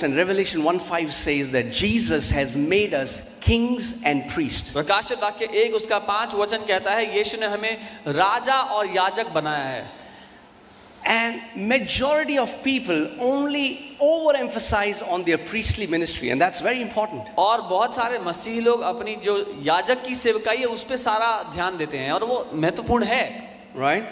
And Revelation 1:5 says that Jesus has made us kings and priests. प्रकाशित वाक्य 1 उसका 5 वचन कहता है यीशु ने हमें राजा और याजक बनाया है. And majority of people only overemphasize on their priestly ministry, and that's very important. और बहुत सारे मसीही लोग अपनी जो याजक की सेवकाई है उस पे सारा ध्यान देते हैं और वो महत्वपूर्ण है. Right?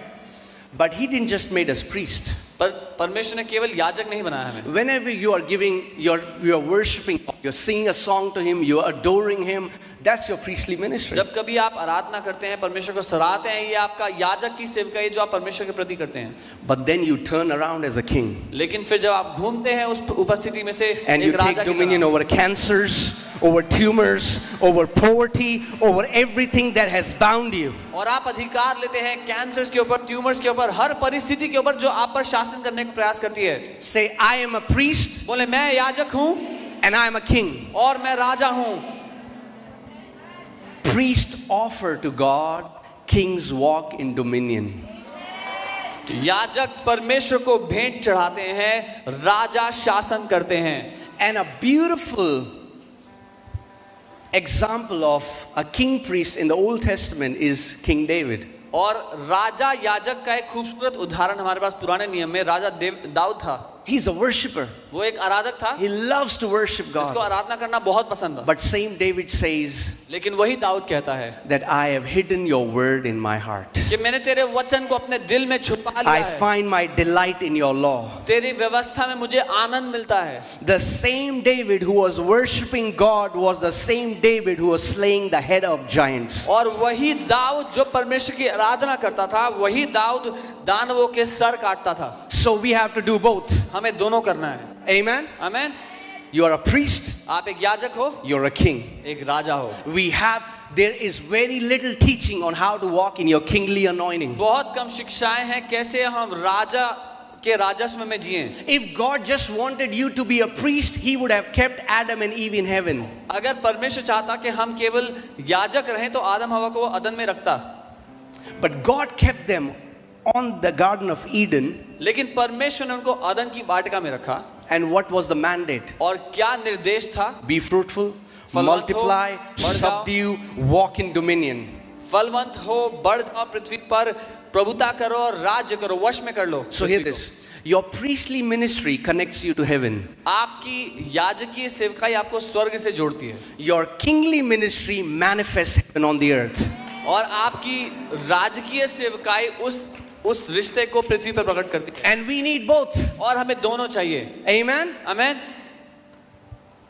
But he didn't just make us priests. पर परमेश्वर ने केवल याजक नहीं बनाया हमें. Whenever you are giving, you are worshiping, you're singing a song to him, you are adoring him, that's your priestly ministry. जब कभी आप आराधना करते हैं, परमेश्वर को सराहते हैं, ये आपका याजक की सेवकाई जो आप परमेश्वर के प्रति करते हैं. But then you turn around as a king. लेकिन फिर जब आप घूमते हैं उस उपस्थिति में से and you एक राजा take की dominion over cancers, over tumors, over poverty, over everything that has bound you. और आप अधिकार लेते हैं कैंसर्स के ऊपर, ट्यूमर्स के ऊपर, हर परिस्थिति के ऊपर जो आप पर शासन करने का प्रयास करती है. Say, I am a priest. बोले मैं याजक हूँ. And I am a king. और मैं राजा हूँ. Priest offer to God, kings walk in dominion. याजक परमेश्वर को भेंट चढ़ाते हैं, राजा शासन करते हैं. And a beautiful example of a king priest in the Old Testament is King David. और राजा याजक का एक खूबसूरत उदाहरण हमारे पास पुराने नियम में राजा दाऊद था. He's a worshipper. वो एक आराधक था. He loves to worship इसको God. आराधना करना बहुत पसंद है. But same David says लेकिन वही दाऊद कहता है that I have hidden your word in my heart. कि मैंने तेरे वचन को अपने दिल में छुपा लिया I है. find my delight in your law. तेरी व्यवस्था में मुझे आनंद मिलता है. The same David who was worshiping God was the same David who was slaying the head of giants. और वही दाऊद जो परमेश्वर की आराधना करता था, वही दाऊद दानवों के सर काटता था. So we have to do both. हमें दोनों करना है. Amen. Amen. You are a priest, आप एक याजक हो, you're a king. एक राजा हो. There is very little teaching on how to walk in your kingly anointing. बहुत कम शिक्षाएं हैं कैसे हम राजा के राजस्व में जिएं. If God just wanted you to be a priest, he would have kept Adam and Eve in heaven. अगर परमेश्वर चाहता कि हम केवल याजक रहें तो आदम हवा को अदन में रखता. But God kept them on the Garden of Eden. लेकिन परमेश्वर ने उनको अदन की वाटिका में रखा. And what was the mandate? और क्या निर्देश था? Be fruitful, multiply, subdue, walk in dominion. फलवंत हो, बढ़ जाओ पृथ्वी पर, प्रभुता करो और राज्य करो, वश में कर लो. So hear this. Your priestly ministry connects you to heaven. आपकी याजकीय सेवकाई आपको स्वर्ग से जोड़ती है. Your kingly ministry manifests heaven on the earth. और आपकी राजकीय सेवकाई उस रिश्ते को पृथ्वी पर प्रकट करती है. And we need both. और हमें दोनों चाहिए. Amen. Amen.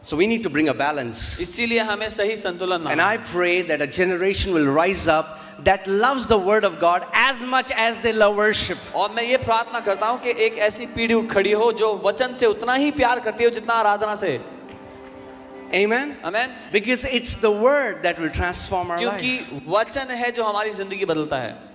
So we need to bring a balance. इसीलिए हमें सही संतुलन. And I pray that a generation will rise up that loves the word of God as much as they love worship. और मैं ये प्रार्थना करता हूँ कि एक ऐसी पीढ़ी खड़ी हो जो वचन से उतना ही प्यार करती हो जितना आराधना से. Amen. Amen. Because it's the word that will transform our life. क्योंकि वचन है जो हमारी जिंदगी बदलता है.